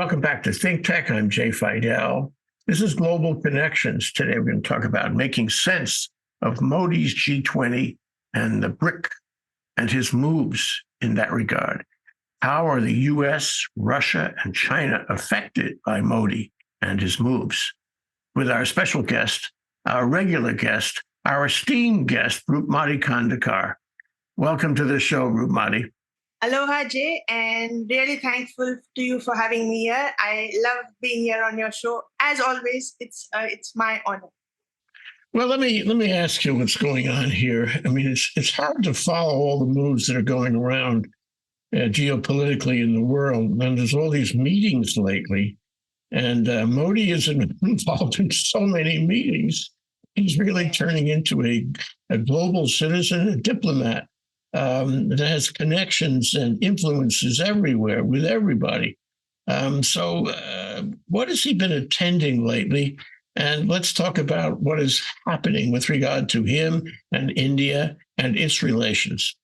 Welcome back to ThinkTech. I'm Jay Fidell. This is Global Connections. Today we're going to talk about making sense of Modi's G20 and the BRIC and his moves in that regard. How are the US, Russia, and China affected by Modi and his moves? With our special guest, our regular guest, our esteemed guest, Roopmati Khandekar. Welcome to the show, Roopmati. Aloha, Jay, and really thankful to you for having me here. I love being here on your show. As always, it's my honor. Well, let me ask you what's going on here. I mean, it's hard to follow all the moves that are going around geopolitically in the world. And there's all these meetings lately, and Modi is involved in so many meetings. He's really turning into a global citizen, a diplomat that has connections and influences everywhere with everybody. So what has he been attending lately? And let's talk about what is happening with regard to him and India and its relations.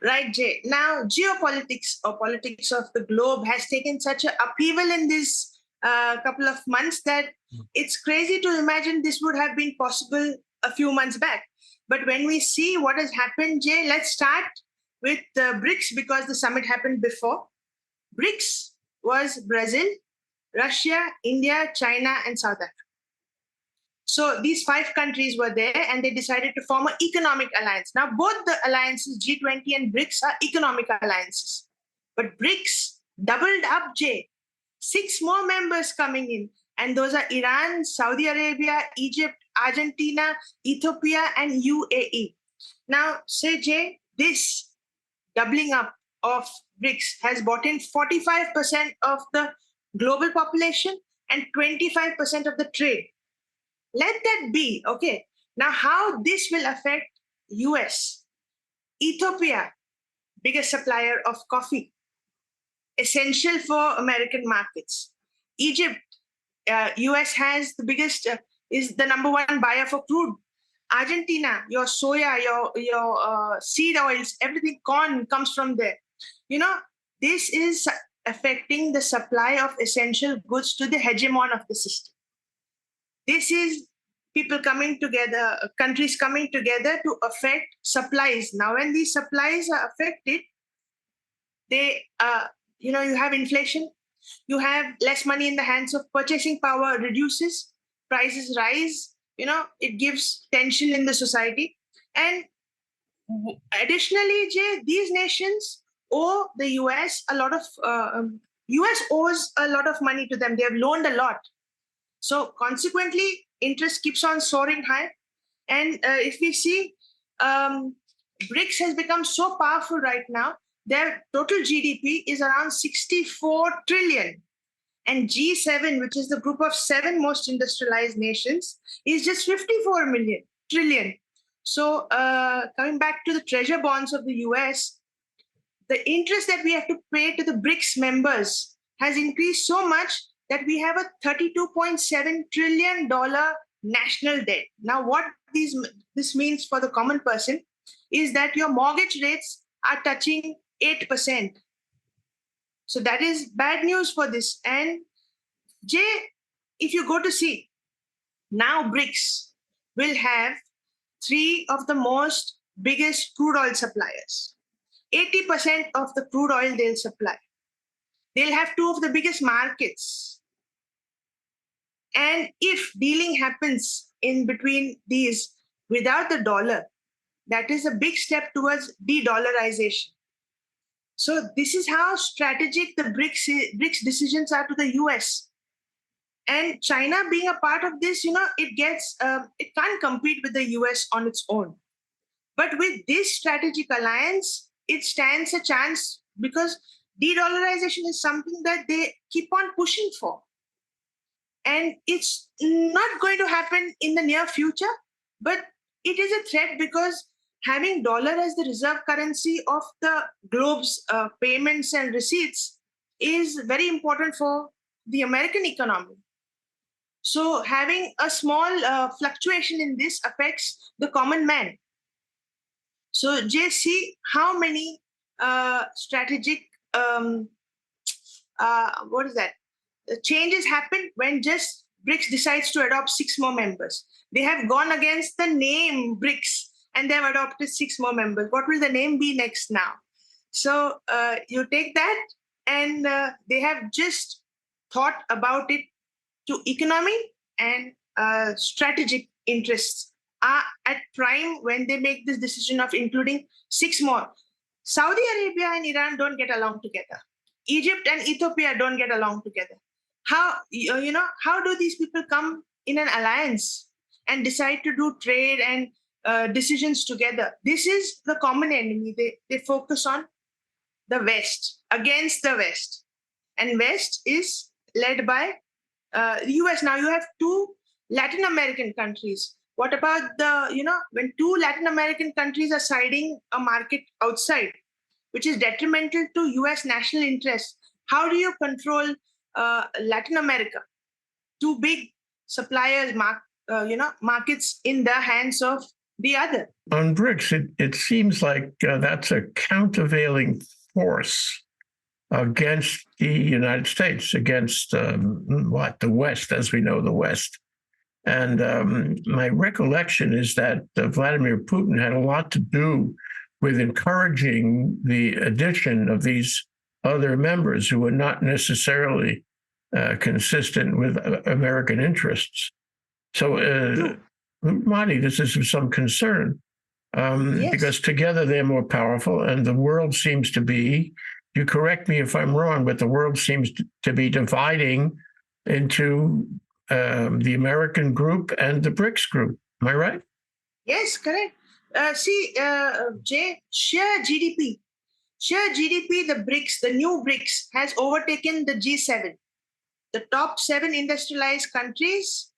Right, Jay. Now, geopolitics or politics of the globe has taken such an upheaval in this couple of months that it's crazy to imagine this would have been possible a few months back. But when we see what has happened, Jay, let's start with the BRICS because the summit happened before. BRICS was Brazil, Russia, India, China, and South Africa. So these 5 countries were there and they decided to form an economic alliance. Now, both the alliances, G20 and BRICS, are economic alliances. But BRICS doubled up, Jay. 6 more members coming in. And those are Iran, Saudi Arabia, Egypt, Argentina, Ethiopia, and UAE. Now, say, Jay, this doubling up of BRICS has brought in 45% of the global population and 25% of the trade. Let that be, okay? Now, how this will affect US? Ethiopia, biggest supplier of coffee, essential for American markets. Egypt, US has the biggest, is the number 1 buyer for crude. Argentina, your soya, your seed oils, everything, corn comes from there. You know, this is affecting the supply of essential goods to the hegemon of the system. This is people coming together, countries coming together to affect supplies. Now, when these supplies are affected, they, you have inflation. You have less money in the hands of purchasing power reduces, prices rise, it gives tension in the society. And additionally, Jay, these nations owe the US a lot of, US owes a lot of money to them. They have loaned a lot. So consequently, interest keeps on soaring high. And if we see, BRICS has become so powerful right now. Their total GDP is around 64 trillion. And G7, which is the group of 7 most industrialized nations, is just 54 trillion. So coming back to the treasure bonds of the US, the interest that we have to pay to the BRICS members has increased so much that we have a $32.7 trillion national debt. Now, what this means for the common person is that your mortgage rates are touching 8%. So that is bad news for this. And Jay, if you go to see, now BRICS will have 3 of the most biggest crude oil suppliers. 80% of the crude oil they'll supply. They'll have 2 of the biggest markets. And if dealing happens in between these without the dollar, that is a big step towards de-dollarization. So this is how strategic the BRICS decisions are to the US. And China being a part of this, it can't compete with the US on its own. But with this strategic alliance, it stands a chance because de-dollarization is something that they keep on pushing for. And it's not going to happen in the near future, but it is a threat because having dollar as the reserve currency of the globe's payments and receipts is very important for the American economy. So having a small fluctuation in this affects the common man. So just see how many strategic what is that? Changes happen when just BRICS decides to adopt 6 more members. They have gone against the name BRICS and they have adopted 6 more members. What will the name be next now? So you take that, and they have just thought about it to economy and strategic interests are at prime when they make this decision of including 6 more. Saudi Arabia and Iran don't get along together. Egypt and Ethiopia don't get along together. How do these people come in an alliance and decide to do trade and decisions together? This is the common enemy. They focus on the West against the West, and West is led by the US. Now you have 2 Latin American countries. What about when 2 Latin American countries are siding a market outside, which is detrimental to US national interests? How do you control Latin America? 2 big suppliers, markets in the hands of the other. On BRICS, it seems like that's a countervailing force against the United States, against the West, as we know the West. And my recollection is that Vladimir Putin had a lot to do with encouraging the addition of these other members who were not necessarily consistent with American interests. So, Roopmati, this is of some concern because together they're more powerful, and the world seems to be, you correct me if I'm wrong, but the world seems to be dividing into the American group and the BRICS group. Am I right? Yes, correct. Jay, sheer GDP, the BRICS, the new BRICS, has overtaken the G7. The top 7 industrialized countries,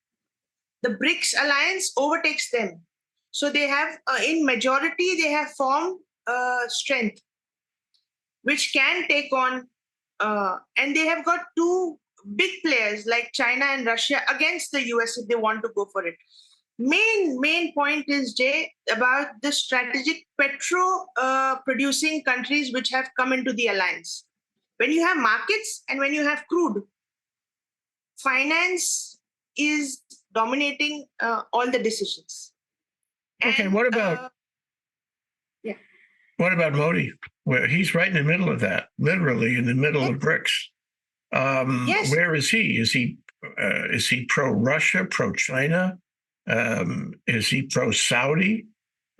the BRICS alliance overtakes them. So they have, in majority, they have formed strength, which can take on, and they have got 2 big players like China and Russia against the US if they want to go for it. Main point is, Jay, about the strategic petro-producing countries which have come into the alliance. When you have markets and when you have crude, finance is dominating all the decisions. Okay, what about what about Modi? Well, he's right in the middle of that, literally in the middle of BRICS. Yes. Where is he? Is he pro-Russia, pro-China? Is he pro-Saudi?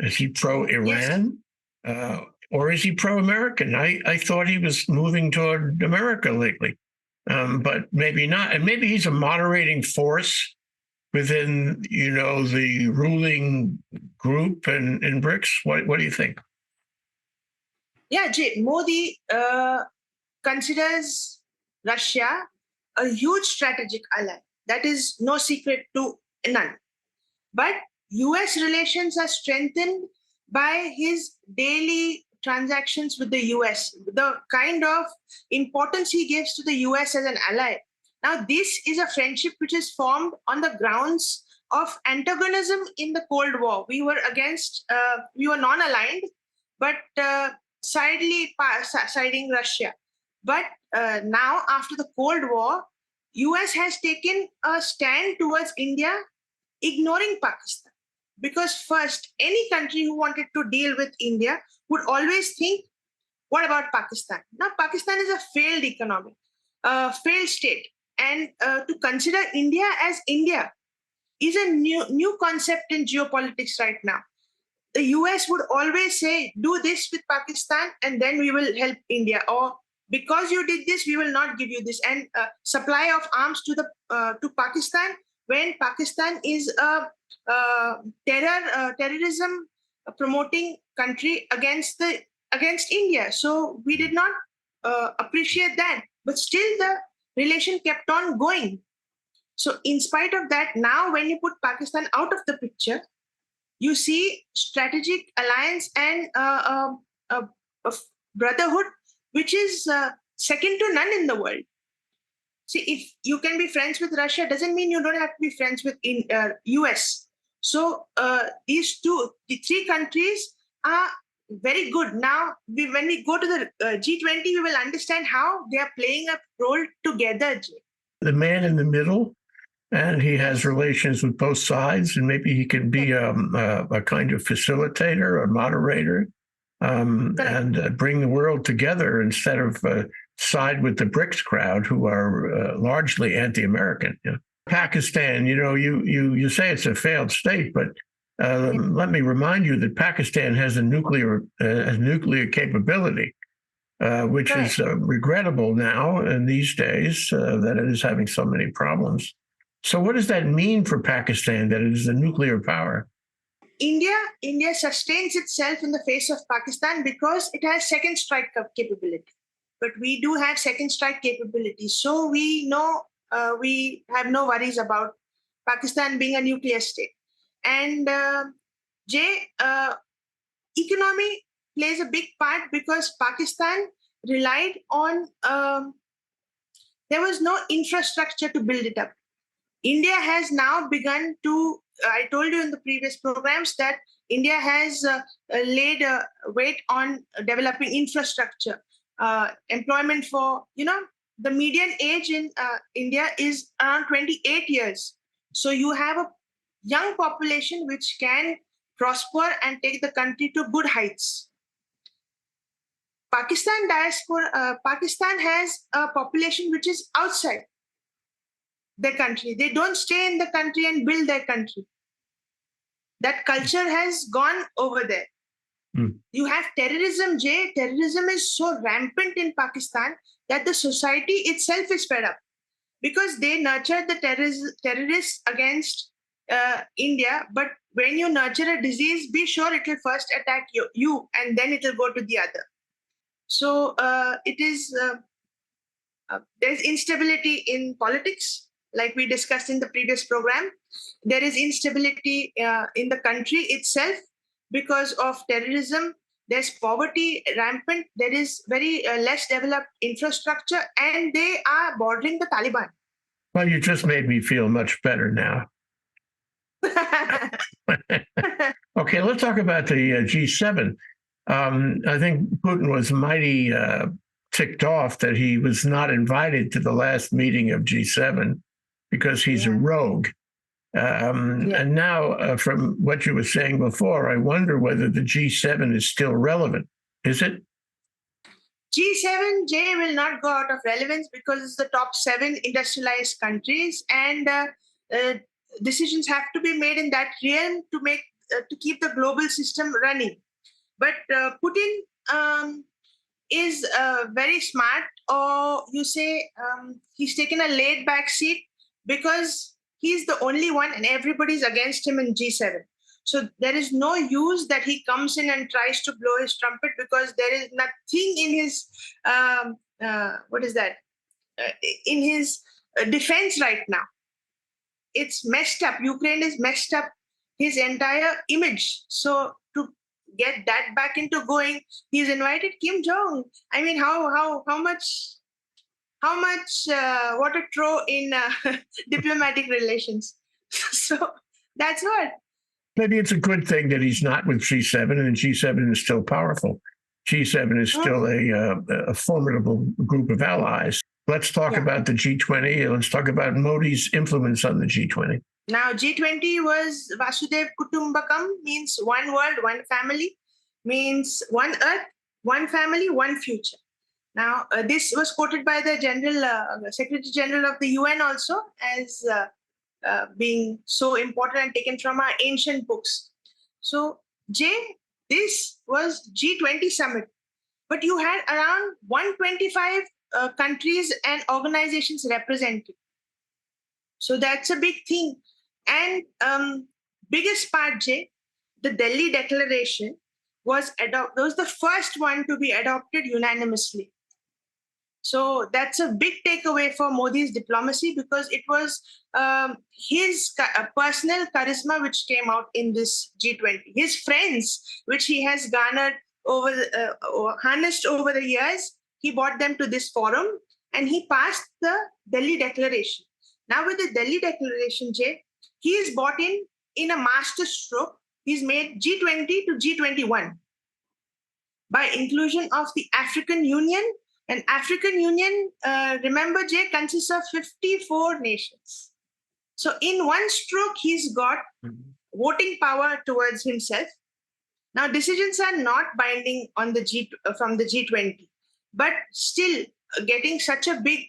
Is he pro-Iran? Yes. Or is he pro-American? I thought he was moving toward America lately, but maybe not. And maybe he's a moderating force within, the ruling group in BRICS. What do you think? Yeah, Jay, Modi considers Russia a huge strategic ally. That is no secret to none. But US relations are strengthened by his daily transactions with the US, the kind of importance he gives to the US as an ally. Now, this is a friendship which is formed on the grounds of antagonism in the Cold War. We were non-aligned, but siding Russia. But now, after the Cold War, US has taken a stand towards India, ignoring Pakistan. Because first, any country who wanted to deal with India would always think, what about Pakistan? Now, Pakistan is a failed economy, failed state. And to consider India as India is a new concept in geopolitics right now. The US would always say, do this with Pakistan, and then we will help India. Or because you did this, we will not give you this. And supply of arms to Pakistan when Pakistan is a terrorism promoting country against India. So we did not appreciate that. But still the relation kept on going. So in spite of that, now when you put Pakistan out of the picture, you see strategic alliance and a brotherhood which is second to none in the world. See, if you can be friends with Russia, doesn't mean you don't have to be friends with US. So the 3 countries are very good. Now, when we go to the G20, we will understand how they are playing a role together, Jay. The man in the middle, and he has relations with both sides, and maybe he can be a kind of facilitator or moderator, and bring the world together instead of side with the BRICs crowd, who are largely anti-American. You know? Pakistan, you say it's a failed state, but let me remind you that Pakistan has a nuclear capability, which is regrettable now in these days that it is having so many problems. So what does that mean for Pakistan, that it is a nuclear power? India sustains itself in the face of Pakistan because it has second strike capability. But we do have second strike capability. So we know we have no worries about Pakistan being a nuclear state. And Jay, economy plays a big part because Pakistan relied on, there was no infrastructure to build it up. India has now begun to, I told you in the previous programs that India has laid a weight on developing infrastructure, employment for, the median age in India is around 28 years. So you have a young population which can prosper and take the country to good heights. Pakistan diaspora, Pakistan has a population which is outside their country. They don't stay in the country and build their country. That culture has gone over there. You have terrorism, Jay. Terrorism is so rampant in Pakistan that the society itself is fed up because they nurture the terrorists against India. But when you nurture a disease, be sure it will first attack you and then it will go to the other. So it is, there's instability in politics, like we discussed in the previous program. There is instability in the country itself because of terrorism. There's poverty rampant. There is very less developed infrastructure, and they are bordering the Taliban. Well, you just made me feel much better now. Okay, let's talk about the G7. I think Putin was mighty ticked off that he was not invited to the last meeting of G7 because he's a rogue. And now, from what you were saying before, I wonder whether the G7 is still relevant. Is it? G7, Jay, will not go out of relevance because it's the top 7 industrialized countries, and decisions have to be made in that realm to keep the global system running. But Putin is very smart, or you say he's taken a laid back seat because he's the only one and everybody's against him in G7. So there is no use that he comes in and tries to blow his trumpet because there is nothing in his, in his defense right now. It's messed up. Ukraine is messed up his entire image. So to get that back into going, he's invited Kim Jong. I mean, how much water throw in diplomatic relations. So that's what. Maybe it's a good thing that he's not with G7, and G7 is still powerful. G7 is still a formidable group of allies. Let's talk about the G20. Let's talk about Modi's influence on the G20. Now, G20 was Vasudev Kutumbakam, means one world, one family, means one earth, one family, one future. Now, this was quoted by the Secretary General of the UN also as being so important and taken from our ancient books. So, Jay, this was G20 summit, but you had around 125 countries and organizations represented. So that's a big thing. And biggest part, Jay, the Delhi Declaration was the first one to be adopted unanimously. So that's a big takeaway for Modi's diplomacy because it was his personal charisma which came out in this G20. His friends, which he has garnered harnessed over the years, he brought them to this forum and he passed the Delhi Declaration. Now with the Delhi Declaration, Jay, he is brought in a master stroke. He's made G20 to G21. by inclusion of the African Union. And African Union, remember, Jay, consists of 54 nations. So in one stroke, he's got voting power towards himself. Now, decisions are not binding on the from the G-20, but still getting such a big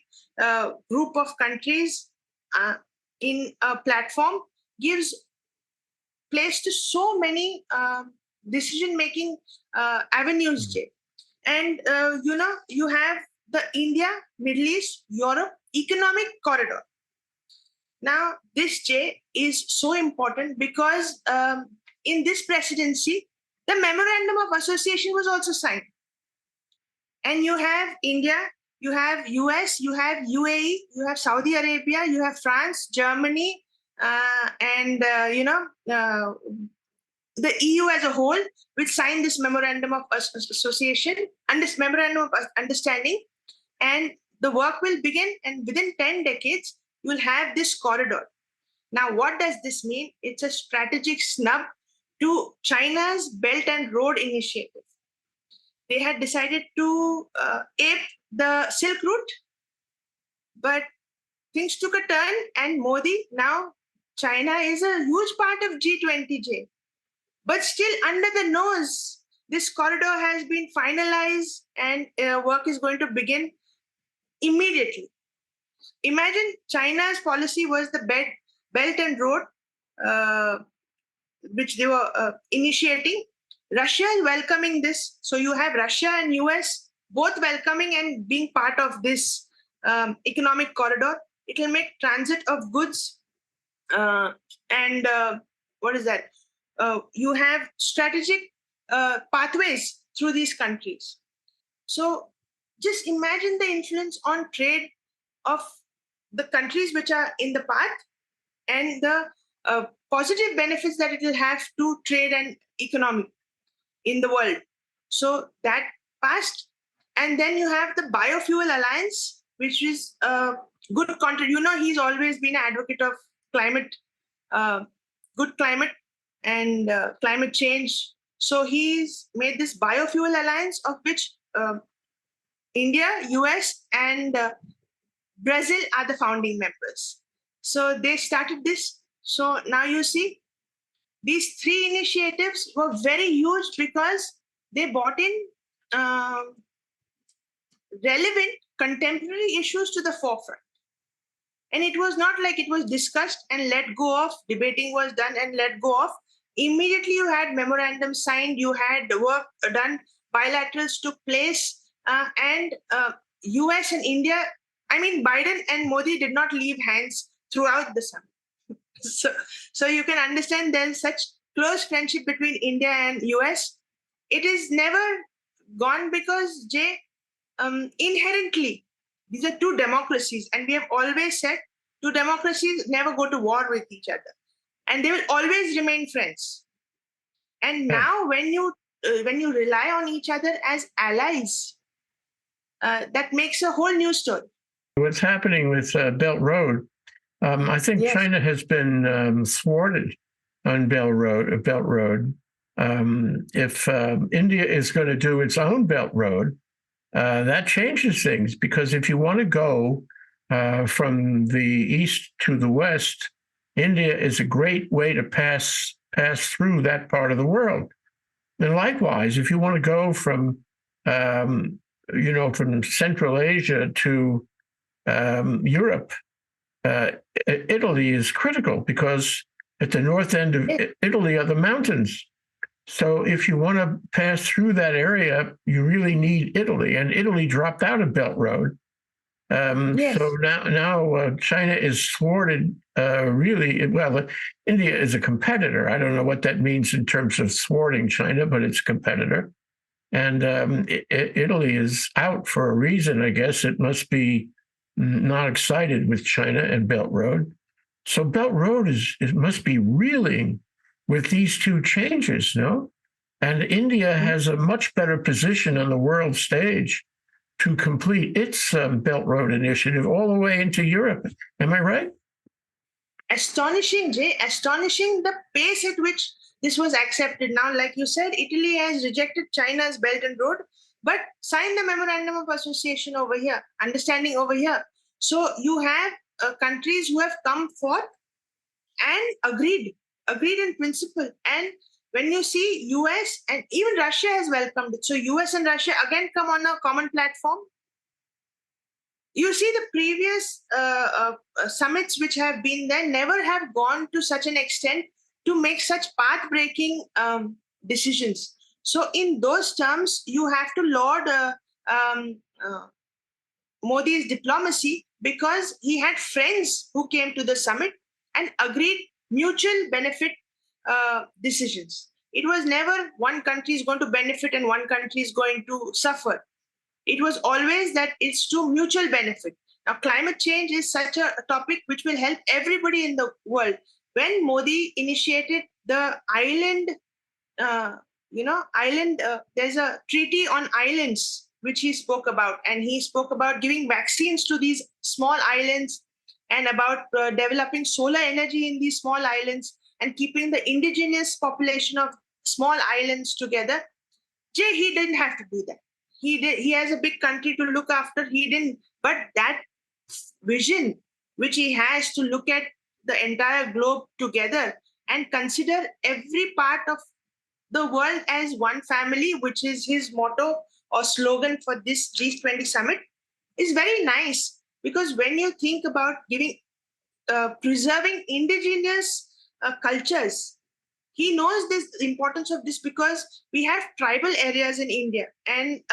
group of countries in a platform gives place to so many decision-making avenues, Jay. And, you have the India, Middle East, Europe economic corridor. Now, this, Jay, is so important because in this presidency, the Memorandum of Association was also signed. And you have India, you have US, you have UAE, you have Saudi Arabia, you have France, Germany, and, the EU as a whole, which signed this Memorandum of Association and this Memorandum of Understanding. And the work will begin, and within 10 decades, you will have this corridor. Now, what does this mean? It's a strategic snub to China's Belt and Road Initiative. They had decided to ape the Silk Route, but things took a turn, and Modi, now China is a huge part of G20, but still under the nose, this corridor has been finalized and work is going to begin immediately. Imagine China's policy was the Belt and Road, which they were initiating. Russia is welcoming this. So you have Russia and US both welcoming and being part of this economic corridor. It will make transit of goods and what is that? You have strategic pathways through these countries. So just imagine the influence on trade of the countries which are in the path and the positive benefits that it will have to trade and economy in the world. So that passed. And then you have the Biofuel Alliance, which is a good content. He's always been an advocate of climate, good climate and climate change. So he's made this Biofuel Alliance, of which India, US, and Brazil are the founding members. So they started this. So now you see, these three initiatives were very huge because they brought in relevant contemporary issues to the forefront. And it was not like it was discussed and let go of, debating was done and let go of. Immediately you had memorandums signed, you had work done, bilaterals took place, and US and India, Biden and Modi did not leave hands throughout the summit. So you can understand there's such close friendship between India and US. It is never gone because, Jay, inherently, these are two democracies. And we have always said two democracies never go to war with each other. And they will always remain friends. And now when you rely on each other as allies, that makes a whole new story. What's happening with Belt Road, I think Yes. China has been thwarted on Belt Road. If India is going to do its own Belt Road, that changes things, because if you want to go from the east to the west, India is a great way to pass through that part of the world. And likewise, if you want to go from from Central Asia to Europe, Italy is critical, because at the north end of Italy are the mountains. So if you want to pass through that area, you really need Italy, and Italy dropped out of Belt Road. Yes. So now China is thwarted. Really, well, India is a competitor. I don't know what that means in terms of thwarting China, but it's a competitor. And Italy is out for a reason, I guess. It must be not excited with China and Belt Road. So Belt Road must be reeling with these two changes, no? And India has a much better position on the world stage to complete its Belt Road initiative all the way into Europe. Am I right? Astonishing, Jay, astonishing the pace at which this was accepted. Now, like you said, Italy has rejected China's Belt and Road, but signed the Memorandum of Association over here, understanding over here. So you have countries who have come forth and agreed in principle. And when you see US and even Russia has welcomed it. So US and Russia again come on a common platform. You see the previous summits which have been there never have gone to such an extent to make such path-breaking decisions. So in those terms, you have to laud Modi's diplomacy, because he had friends who came to the summit and agreed mutual benefit decisions. It was never one country is going to benefit and one country is going to suffer. It was always that it's to mutual benefit. Now, climate change is such a topic which will help everybody in the world. When Modi initiated the island, there's a treaty on islands which he spoke about, and he spoke about giving vaccines to these small islands and about developing solar energy in these small islands and keeping the indigenous population of small islands together. Jay, he didn't have to do that. He has a big country to look after. He didn't, but that vision which he has to look at the entire globe together and consider every part of the world as one family, which is his motto or slogan for this G20 summit, is very nice. Because when you think about preserving indigenous cultures, he knows the importance of this, because we have tribal areas in India, and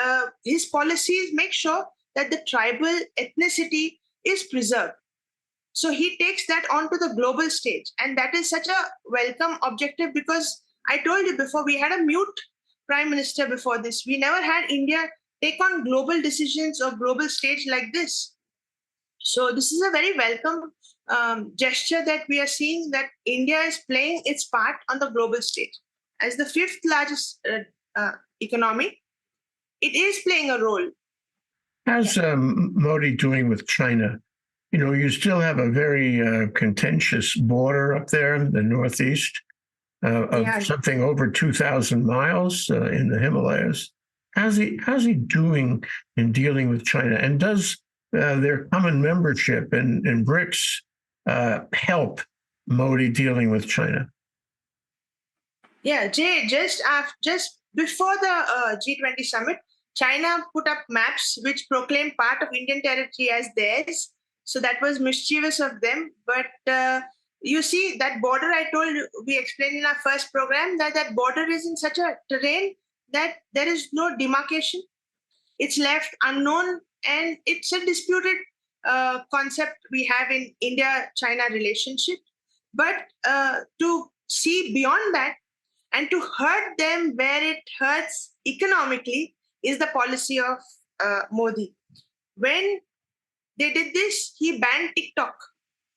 his policies make sure that the tribal ethnicity is preserved. So he takes that onto the global stage, and that is such a welcome objective, because I told you before, we had a mute prime minister before this. We never had India take on global decisions or global stage like this. So this is a very welcome gesture that we are seeing, that India is playing its part on the global stage. As the fifth largest economy, it is playing a role. How's Modi doing with China? You know, you still have a very contentious border up there in the Northeast of something over 2,000 miles in the Himalayas. How's he doing in dealing with China? And does their common membership in BRICs help Modi dealing with China? Yeah, Jay, just before the G20 summit, China put up maps which proclaimed part of Indian territory as theirs. So that was mischievous of them. But you see, that border, I told you, we explained in our first program, that border is in such a terrain that there is no demarcation. It's left unknown, and it's a disputed concept we have in India-China relationship. But to see beyond that and to hurt them where it hurts economically is the policy of Modi. When they did this, he banned TikTok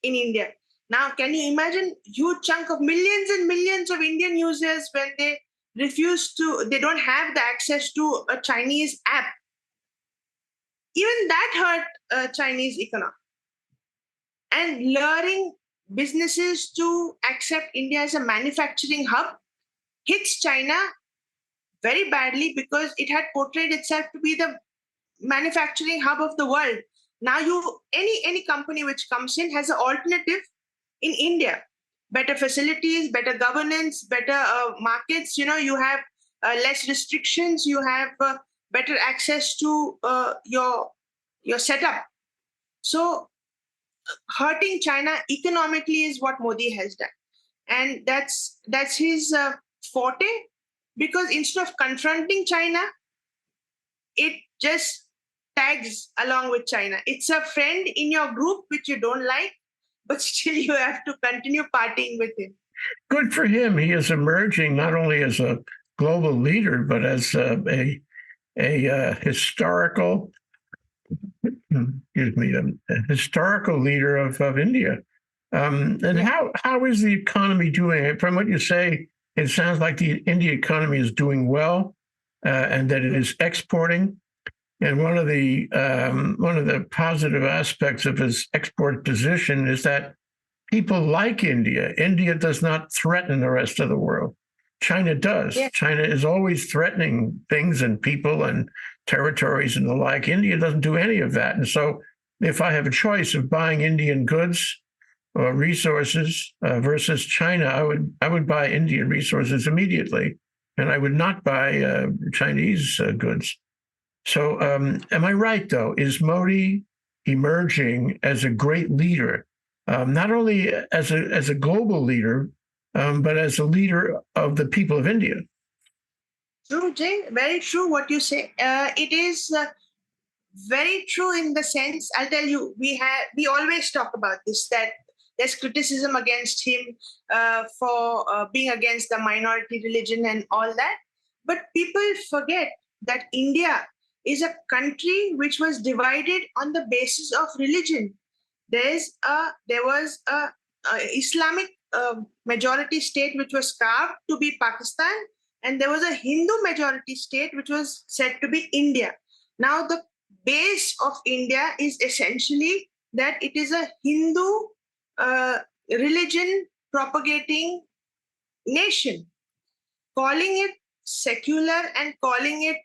in India. Now, can you imagine huge chunk of millions and millions of Indian users when they they don't have the access to a Chinese app? Even that hurt Chinese economy. And luring businesses to accept India as a manufacturing hub hits China very badly, because it had portrayed itself to be the manufacturing hub of the world. Now any company which comes in has an alternative in India. Better facilities, better governance, better markets. You know, you have less restrictions. You have better access to your setup. So hurting China economically is what Modi has done, and that's his forte. Because instead of confronting China, it just tags along with China. It's a friend in your group which you don't like, but still you have to continue partying with him. Good for him. He is emerging not only as a global leader, but as a historical, a historical leader of India. And how is the economy doing? From what you say, it sounds like the India economy is doing well, and that it is exporting. And one of the positive aspects of his export position is that people like India. India does not threaten the rest of the world. China does. Yeah. China is always threatening things and people and territories and the like. India doesn't do any of that. And so if I have a choice of buying Indian goods or resources versus China, I would buy Indian resources immediately, and I would not buy Chinese goods. So am I right, though? Is Modi emerging as a great leader, not only as a global leader, but as a leader of the people of India? True, Jay. Very true what you say. It is very true in the sense, I'll tell you, we always talk about this, that there's criticism against him for being against the minority religion and all that. But people forget that India is a country which was divided on the basis of religion. There was a Islamic majority state which was carved to be Pakistan, and there was a Hindu majority state which was said to be India. Now, the base of India is essentially that it is a Hindu religion propagating nation. Calling it secular and calling it,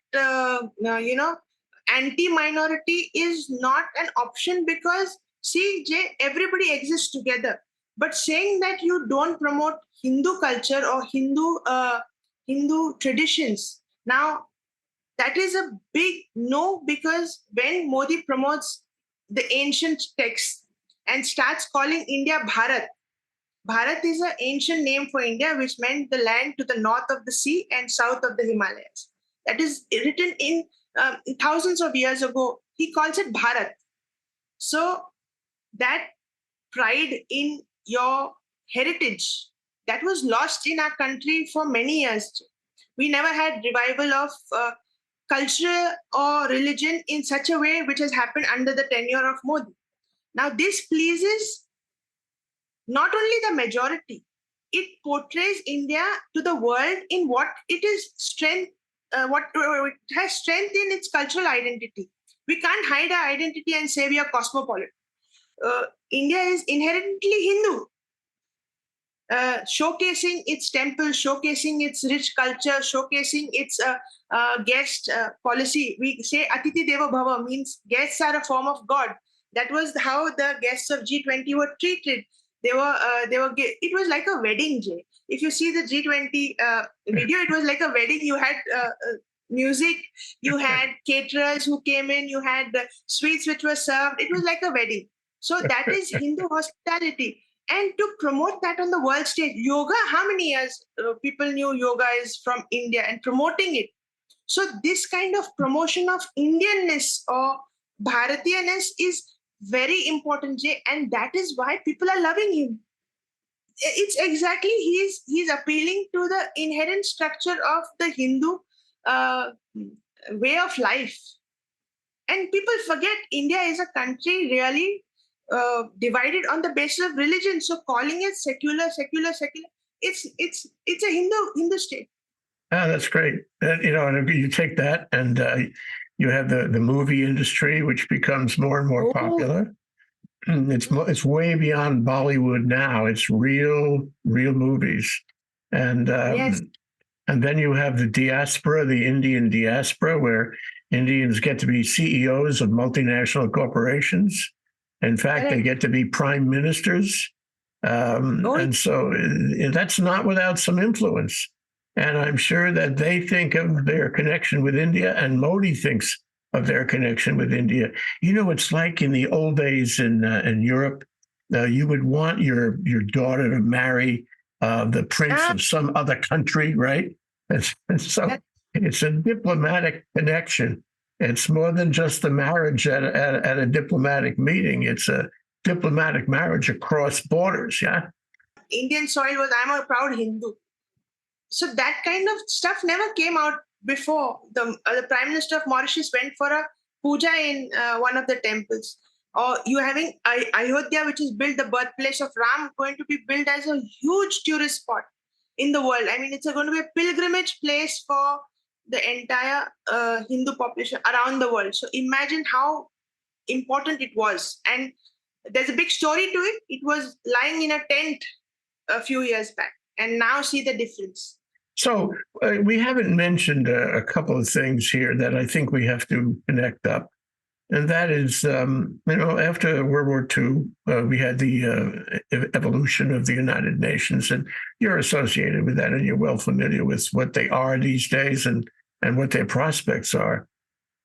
anti-minority is not an option because, see, Jay, everybody exists together. But saying that you don't promote Hindu culture or Hindu traditions, now that is a big no, because when Modi promotes the ancient texts and starts calling India Bharat, Bharat is an ancient name for India, which meant the land to the north of the sea and south of the Himalayas. That is written in thousands of years ago. He calls it Bharat. So that pride in your heritage, that was lost in our country for many years. We never had revival of culture or religion in such a way which has happened under the tenure of Modi. Now, this pleases not only the majority, it portrays India to the world in what it is strength, what it has strength in its cultural identity. We can't hide our identity and say we are cosmopolitan. India is inherently Hindu, showcasing its temples, showcasing its rich culture, showcasing its guest policy. We say Atiti Deva Bhava, means guests are a form of God. That was how the guests of G-20 were treated. It was like a wedding, Jay. If you see the G-20 video, it was like a wedding. You had music, you had caterers who came in, you had sweets which were served. It was like a wedding. So that is Hindu hospitality. And to promote that on the world stage, yoga, how many years people knew yoga is from India and promoting it? So this kind of promotion of Indianness or Bharatiyaness is very important, Jay, and that is why people are loving him. It's exactly, he's appealing to the inherent structure of the Hindu way of life. And people forget India is a country really divided on the basis of religion. So calling it secular, it's a Hindu state. Ah, that's great. And you take that and you have the movie industry, which becomes more and more popular. It's way beyond Bollywood now. It's real movies, and Yes. and then you have the diaspora, the Indian diaspora, where Indians get to be CEOs of multinational corporations. In fact, they get to be prime ministers, and so that's not without some influence. And I'm sure that they think of their connection with India, and Modi thinks of their connection with India. It's like in the old days in Europe, you would want your daughter to marry the prince of some other country, right? And so it's a diplomatic connection. It's more than just a marriage at a diplomatic meeting. It's a diplomatic marriage across borders, yeah? Indian soil was, I'm a proud Hindu. So that kind of stuff never came out before. The Prime Minister of Mauritius went for a puja in one of the temples. Or you having Ayodhya, which is built, the birthplace of Ram, going to be built as a huge tourist spot in the world. I mean, it's going to be a pilgrimage place for the entire Hindu population around the world. So imagine how important it was. And there's a big story to it. It was lying in a tent a few years back. And now see the difference. So we haven't mentioned a couple of things here that I think we have to connect up. And that is, after World War II, we had the evolution of the United Nations, and you're associated with that, and you're well familiar with what they are these days and what their prospects are.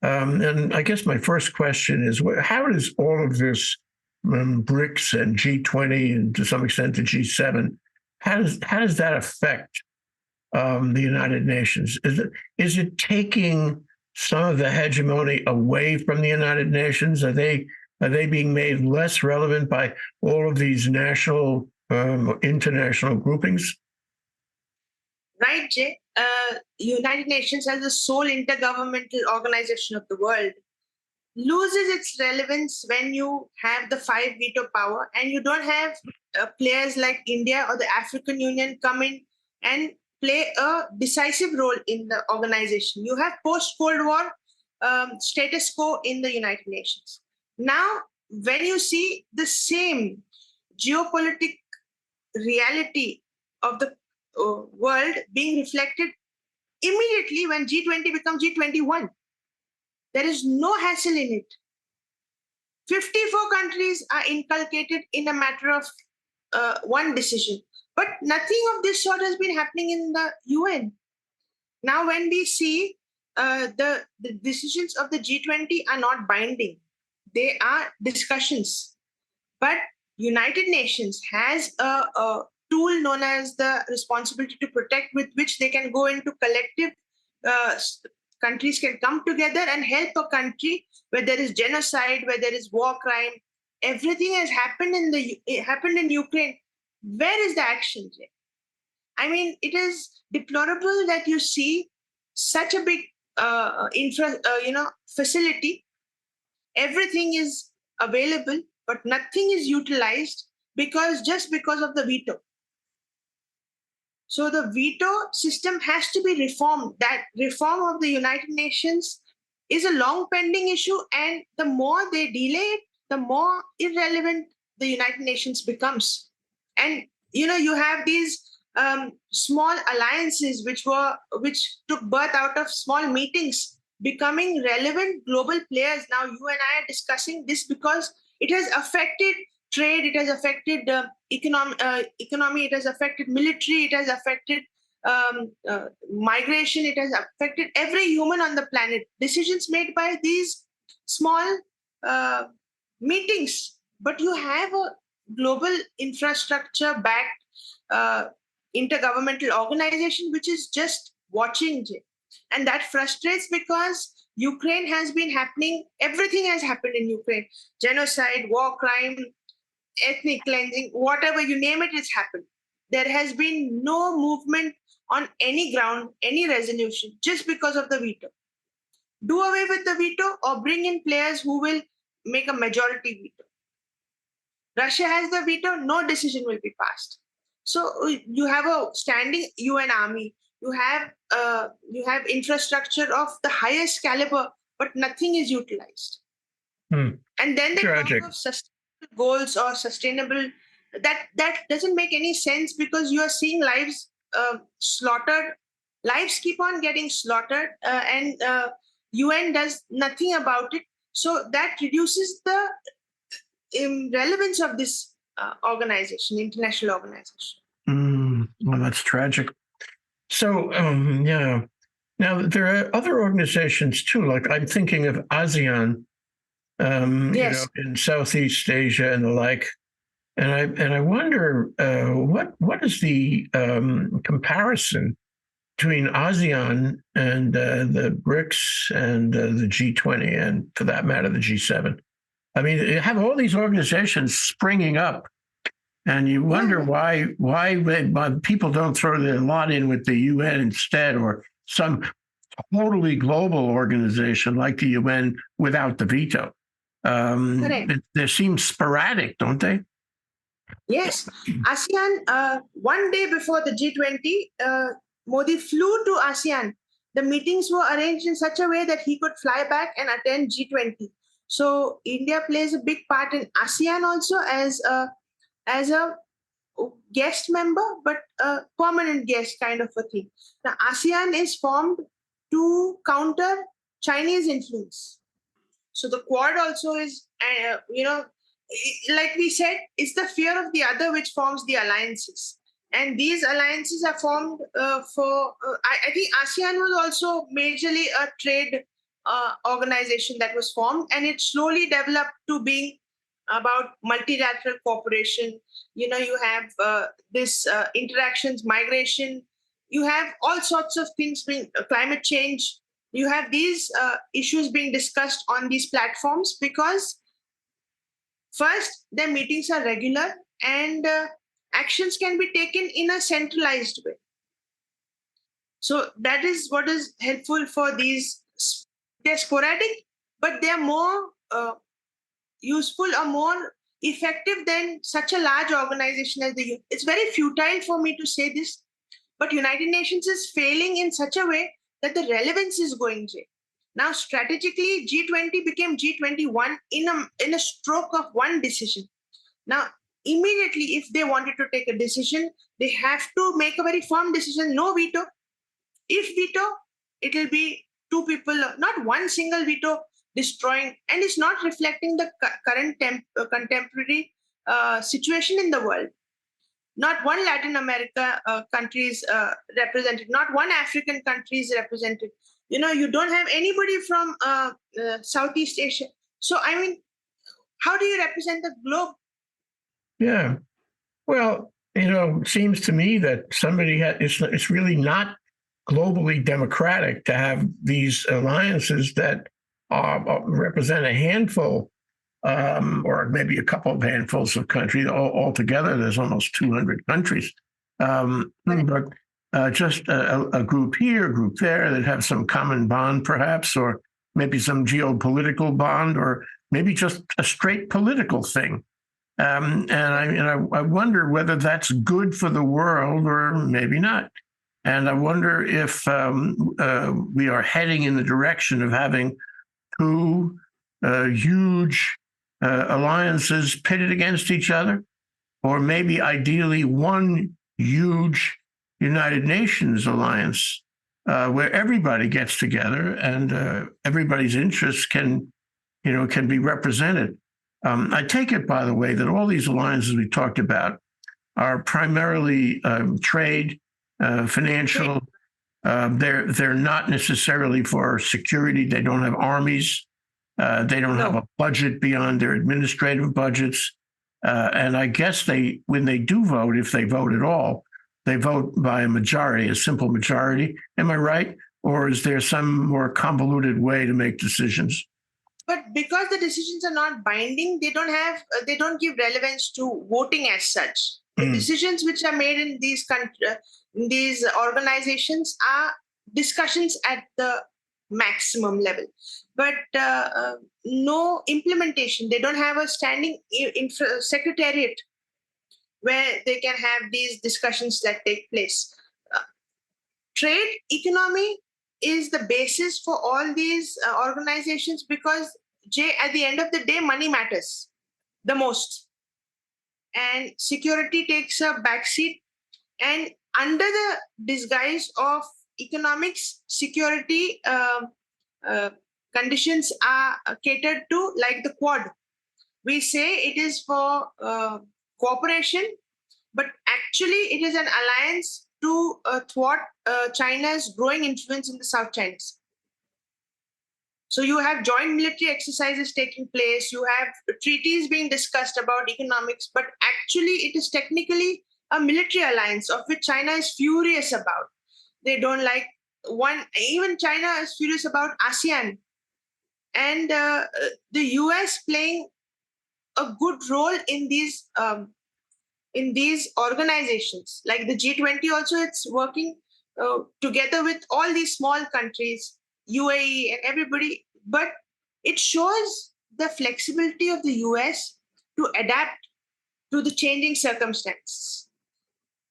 And I guess my first question is, how does all of this BRICS and G20 and to some extent the G7, how does that affect the United Nations? Is it taking some of the hegemony away from the United Nations? Are they being made less relevant by all of these national, international groupings? Right, Jay. United Nations as the sole intergovernmental organization of the world loses its relevance when you have the 5 veto power and you don't have players like India or the African Union come in and play a decisive role in the organization. You have post-Cold War status quo in the United Nations. Now, when you see the same geopolitical reality of the world being reflected immediately when G20 becomes G21, there is no hassle in it. 54 countries are inculcated in a matter of one decision. But nothing of this sort has been happening in the UN. Now, when we see the decisions of the G20 are not binding, they are discussions. But United Nations has a tool known as the responsibility to protect, with which they can go into collective, countries can come together and help a country where there is genocide, where there is war crime. Everything has happened in Ukraine. Where is the action, Jay? I mean, it is deplorable that you see such a big facility. Everything is available, but nothing is utilized because of the veto. So the veto system has to be reformed. That reform of the United Nations is a long pending issue, and the more they delay it, the more irrelevant the United Nations becomes. And you have these small alliances which took birth out of small meetings becoming relevant global players. Now you and I are discussing this because it has affected trade, it has affected economy, it has affected military, it has affected migration, it has affected every human on the planet. Decisions made by these small meetings, but you have a global infrastructure-backed intergovernmental organization which is just watching, and that frustrates because Ukraine has been happening. Everything has happened in Ukraine: genocide, war crime, ethnic cleansing, whatever you name it, it's happened. There has been no movement on any ground, any resolution, just because of the veto. Do away with the veto or bring in players who will make a majority veto. Russia has the veto, no decision will be passed. So you have a standing UN army, you have infrastructure of the highest caliber, but nothing is utilized. And then they talk of sustainable goals or sustainable. That doesn't make any sense, because you are seeing lives slaughtered. Lives keep on getting slaughtered, and UN does nothing about it. So that reduces the relevance of this organization, international organization. Well, that's tragic. So, yeah. Now, there are other organizations too, like I'm thinking of ASEAN, Yes. In Southeast Asia and the like. And I wonder what is the comparison between ASEAN and the BRICS and the G20, and for that matter, the G7. I mean, you have all these organizations springing up, and you wonder why people don't throw their lot in with the UN instead, or some totally global organization like the UN without the veto. They seem sporadic, don't they? Yes. ASEAN, one day before the G20, Modi flew to ASEAN. The meetings were arranged in such a way that he could fly back and attend G20. So India plays a big part in ASEAN also as a guest member, but a permanent guest kind of a thing. Now, ASEAN is formed to counter Chinese influence. So the Quad also is, like we said, it's the fear of the other which forms the alliances. And these alliances are formed I think ASEAN was also majorly a trade organization that was formed, and it slowly developed to being about multilateral cooperation. You have this interactions, migration, you have all sorts of things being climate change. You have these issues being discussed on these platforms because first, their meetings are regular and actions can be taken in a centralized way. So that is what is helpful for these. They're sporadic, but they're more useful or more effective than such a large organization as the UN. It's very futile for me to say this, but United Nations is failing in such a way that the relevance is going Jay. Now, strategically, G20 became G21 in a stroke of one decision. Now, immediately, if they wanted to take a decision, they have to make a very firm decision. No veto. If veto, it will be two people, not one single veto destroying, and it's not reflecting the current contemporary situation in the world. Not one Latin America country is represented. Not one African country is represented. You don't have anybody from Southeast Asia. So, I mean, how do you represent the globe? Yeah. Well, it seems to me that it's really not globally democratic to have these alliances that represent a handful or maybe a couple of handfuls of countries. Altogether, there's almost 200 countries. But just a group here, a group there that have some common bond, perhaps, or maybe some geopolitical bond, or maybe just a straight political thing. And I wonder whether that's good for the world or maybe not. And I wonder if we are heading in the direction of having two huge alliances pitted against each other, or maybe ideally one huge United Nations alliance where everybody gets together and everybody's interests can be represented. I take it, by the way, that all these alliances we talked about are primarily trade, financial. They're not necessarily for security. They don't have armies. They don't have a budget beyond their administrative budgets. And I guess when they do vote, if they vote at all, they vote by a majority, a simple majority. Am I right? Or is there some more convoluted way to make decisions? But because the decisions are not binding, they don't give relevance to voting as such. The decisions which are made in these organizations are discussions at the maximum level, but no implementation. They don't have a standing secretariat where they can have these discussions that take place. Trade, economy is the basis for all these organizations because, Jay, at the end of the day, money matters the most. And security takes a backseat. And under the disguise of economics, security conditions are catered to, like the Quad. We say it is for cooperation, but actually it is an alliance to thwart China's growing influence in the South China Sea. So you have joint military exercises taking place, you have treaties being discussed about economics, but actually it is technically a military alliance of which China is furious about. They don't like even China is furious about ASEAN. And the US playing a good role in these organizations. Like the G20 also, it's working together with all these small countries, UAE and everybody. But it shows the flexibility of the US to adapt to the changing circumstances.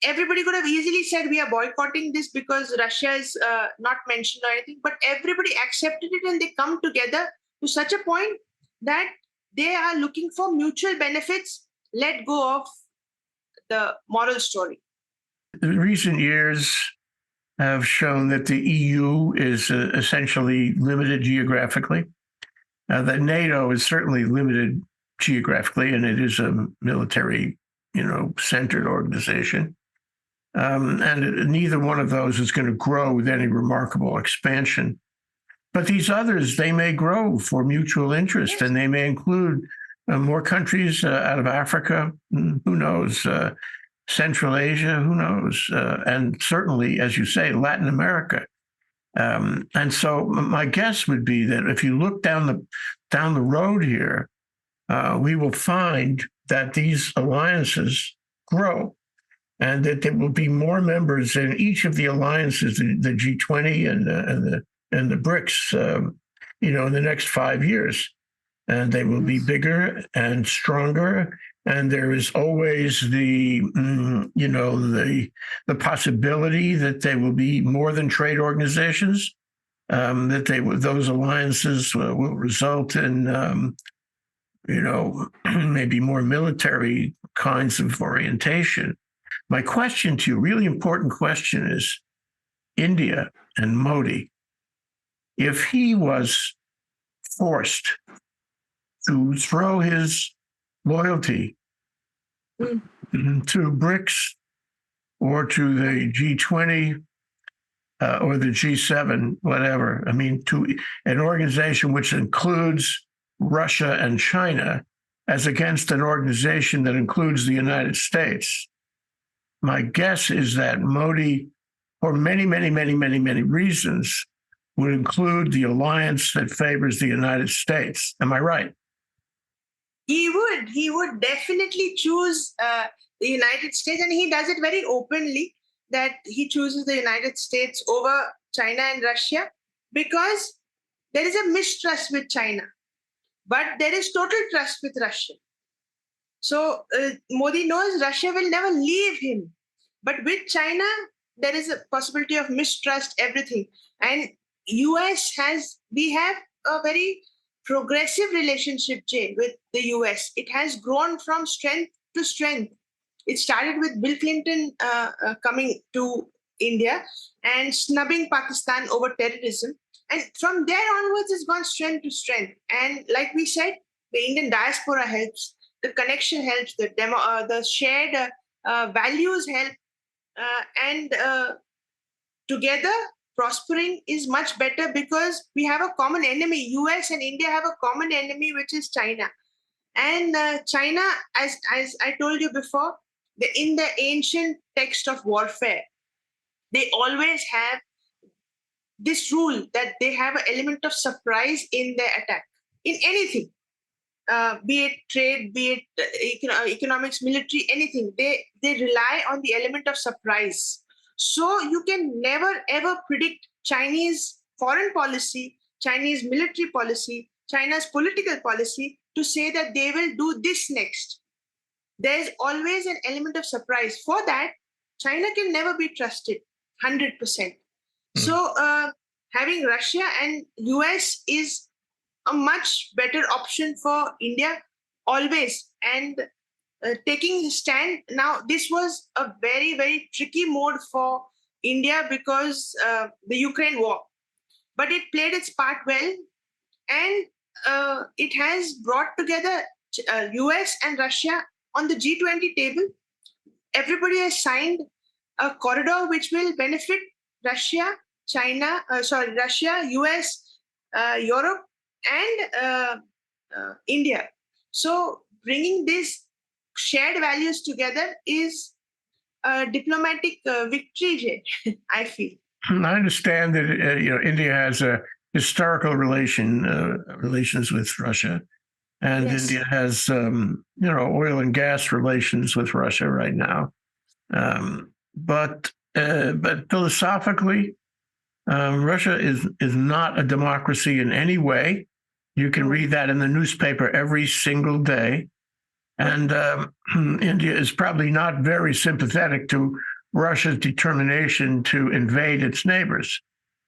Everybody could have easily said we are boycotting this because Russia is not mentioned or anything, but everybody accepted it and they come together to such a point that they are looking for mutual benefits, let go of the moral story. The recent years have shown that the EU is essentially limited geographically. That NATO is certainly limited geographically, and it is a military, centered organization. And neither one of those is going to grow with any remarkable expansion. But these others, they may grow for mutual interest, and they may include more countries out of Africa, who knows, Central Asia, who knows, and certainly, as you say, Latin America. And so my guess would be that if you look down the road here, we will find that these alliances grow, and that there will be more members in each of the alliances, the G-20 and the BRICs, in the next 5 years, and they will be bigger and stronger. And there is always the possibility that they will be more than trade organizations, that those alliances will result in, maybe more military kinds of orientation. My question to you, really important question, is India and Modi. If he was forced to throw his loyalty to BRICS or to the G-20 or the G7, whatever, to an organization which includes Russia and China, as against an organization that includes the United States, my guess is that Modi, for many, many, many, many, many reasons, would include the alliance that favors the United States. Am I right? He would definitely choose the United States, and he does it very openly, that he chooses the United States over China and Russia, because there is a mistrust with China, but there is total trust with Russia. So Modi knows Russia will never leave him, but with China, there is a possibility of mistrust, everything. And we have a very progressive relationship, Jay, with the US. It has grown from strength to strength. It started with Bill Clinton coming to India and snubbing Pakistan over terrorism. And from there onwards, it's gone strength to strength. And like we said, the Indian diaspora helps, the connection helps, the shared values help, and together, prospering is much better, because we have a common enemy. US and India have a common enemy, which is China. And China, as I told you before, in the ancient text of warfare, they always have this rule that they have an element of surprise in their attack, in anything, be it trade, be it economics, military, anything. They rely on the element of surprise. So you can never, ever predict Chinese foreign policy, Chinese military policy, China's political policy to say that they will do this next. There's always an element of surprise. For that, China can never be trusted 100%. So having Russia and US is a much better option for India always. And taking the stand now, this was a very, very tricky mode for India because the Ukraine war, but it played its part well, and it has brought together US and Russia on the G20 table. Everybody has signed a corridor which will benefit Russia, Russia, US, Europe, and India. So bringing these shared values together is a diplomatic victory, Jay, I feel. I understand that India has a historical relations with Russia, and yes, India has oil and gas relations with Russia right now. But philosophically, Russia is not a democracy in any way. You can read that in the newspaper every single day. And India is probably not very sympathetic to Russia's determination to invade its neighbors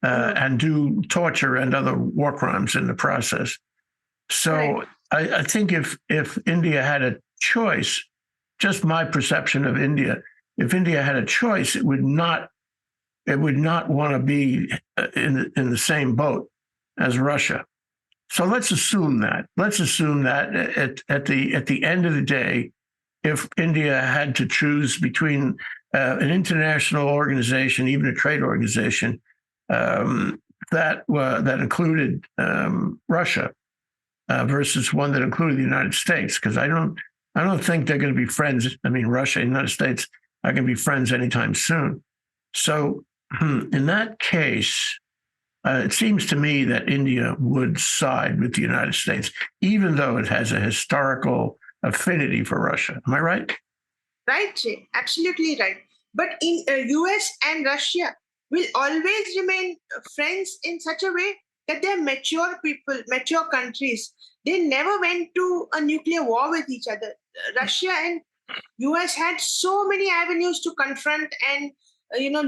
and do torture and other war crimes in the process. So right. I think if India had a choice, just my perception of India. If India had a choice, it would not want to be in the same boat as Russia. So let's assume that. Let's assume that at the end of the day, if India had to choose between an international organization, even a trade organization, that included Russia versus one that included the United States, because I don't think they're going to be friends. I mean, Russia and the United States are going to be friends anytime soon. So in that case, it seems to me that India would side with the United States, even though it has a historical affinity for Russia. Am I right? Right, Jay. Absolutely right. But in US and Russia will always remain friends in such a way that they're mature people, mature countries. They never went to a nuclear war with each other. Russia and US had so many avenues to confront and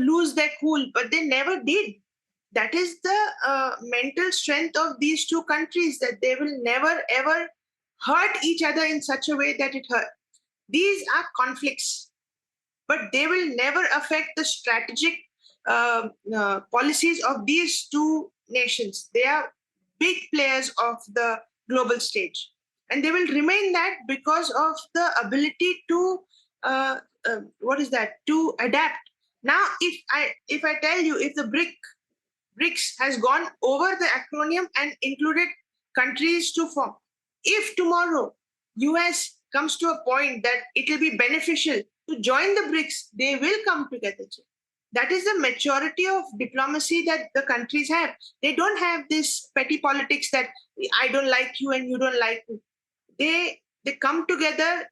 lose their cool, but they never did. That is the mental strength of these two countries, that they will never ever hurt each other in such a way that it hurt. These are conflicts, but they will never affect the strategic policies of these two nations. They are big players of the global stage, and they will remain that because of the ability to to adapt. Now, if I tell you, if the BRICs has gone over the acronym and included countries to form, if tomorrow US comes to a point that it will be beneficial to join the BRICs, they will come together. That is the maturity of diplomacy that the countries have. They don't have this petty politics that I don't like you and you don't like me. They come together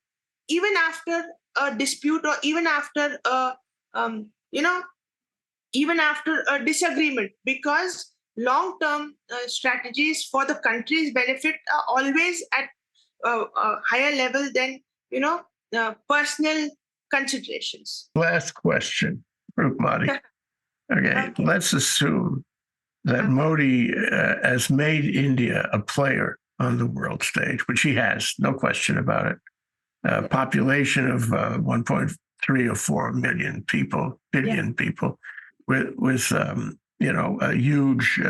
even after a dispute, or even after even after a disagreement, because long-term strategies for the country's benefit are always at a higher level than personal considerations. Last question, Roopmati. Okay, let's assume that Modi has made India a player on the world stage, which he has, no question about it. Population of 1.3 or 4 million people, billion people, with a huge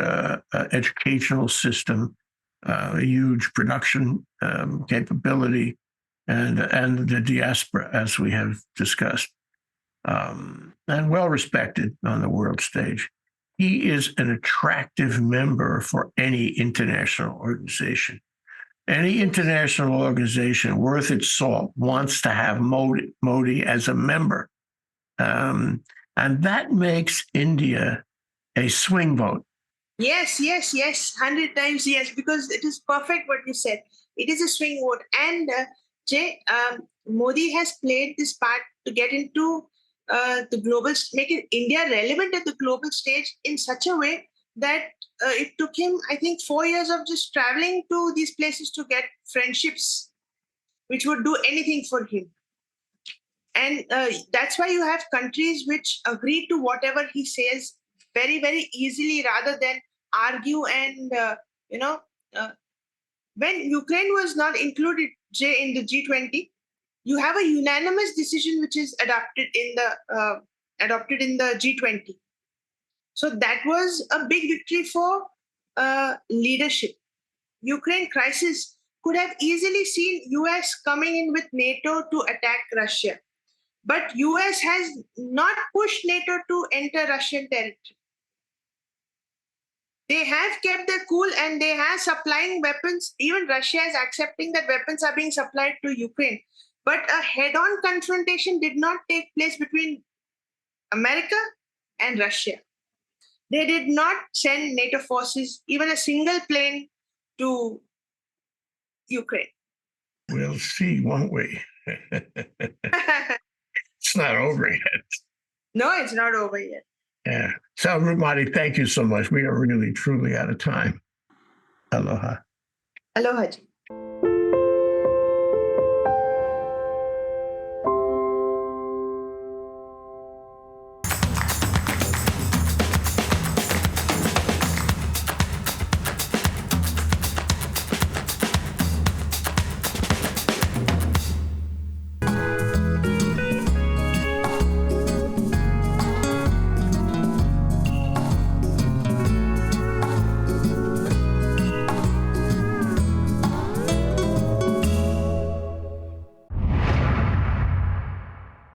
educational system, a huge production capability, and the diaspora, as we have discussed, and well respected on the world stage. He is an attractive member for any international organization. Any international organization worth its salt wants to have Modi as a member. And that makes India a swing vote. Yes, 100 times yes, because it is perfect what you said. It is a swing vote. And Jay, Modi has played this part to get into the global, making India relevant at the global stage in such a way that it took him, I think, 4 years of just traveling to these places to get friendships, which would do anything for him. And that's why you have countries which agree to whatever he says very, very easily, rather than argue. And, when Ukraine was not included, Jay, in the G-20, you have a unanimous decision which is adopted in the G-20. So that was a big victory for leadership. Ukraine crisis could have easily seen US coming in with NATO to attack Russia. But US has not pushed NATO to enter Russian territory. They have kept their cool, and they have supplying weapons. Even Russia is accepting that weapons are being supplied to Ukraine. But a head-on confrontation did not take place between America and Russia. They did not send NATO forces, even a single plane, to Ukraine. We'll see, won't we? It's not over yet. No, it's not over yet. Yeah. So, Roopmati, thank you so much. We are really, truly out of time. Aloha. Aloha.